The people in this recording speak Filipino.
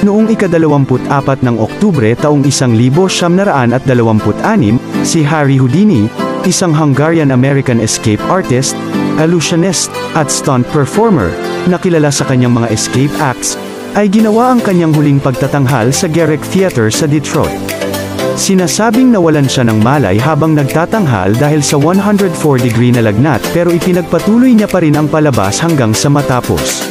Noong ika-24 ng Oktubre taong 1926, si Harry Houdini, isang Hungarian-American escape artist, illusionist, at stunt performer, na kilala sa kanyang mga escape acts, ay ginawa ang kanyang huling pagtatanghal sa Garrick Theater sa Detroit. Sinasabing nawalan siya ng malay habang nagtatanghal dahil sa 104-degree na lagnat pero ipinagpatuloy niya pa rin ang palabas hanggang sa matapos.